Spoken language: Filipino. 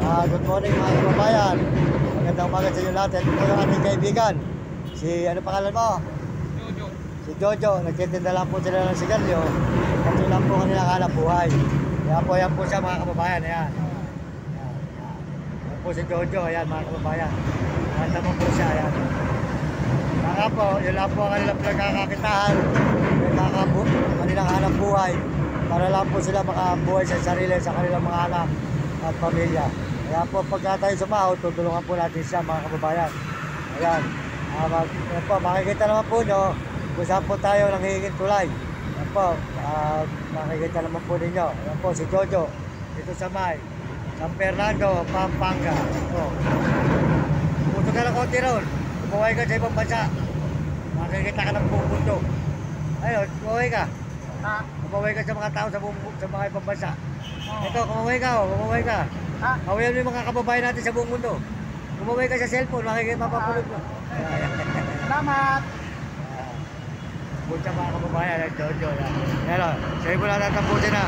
Good morning mga kababayan. Magandang umaga sa inyo lahat. Ito po yung ating kaibigan. Ano pangalan mo? Jojo. Si Jojo. Nagtitinda lang po sila ng sigarilyo. Ito lang po kanilang hanap buhay. Yan po siya mga kababayan. Ayan. Yan po si Jojo. Ayan mga kababayan. Maganda mo po siya. Ayan. Saka po, yun lang po ang kanilang pinagkakakitaan. Kanilang hanap buhay. Para lang po sila makabuhay sa sarili, sa kanilang mga anak at pamilya. Kaya po pagka tayo sumahod, tutulungan po natin siya mga kababayan. Ayan. Ayan po, makikita naman po nyo kung saan po tayo nanghihingin tulay. Ayan po, makikita naman po ninyo. Ayan po si Jojo, dito sa San Fernando, Pampanga. Ito. Puto ka ng konti ron. Umuwi ka sa ibang bansa. Makikita ka ng buong mundo. Ayun, umuwi ka. Umuwi ka sa mga tao sa mga ibang bansa. Ito, kumuwi ka. Kawayan mo yung mga kababayan natin sa buong mundo. Kumuwi ka sa cellphone, makikita mapapulog mo. Salamat. Punta mga kababayan, Jojo. Pero, sa'yo mo lang tatapusin na.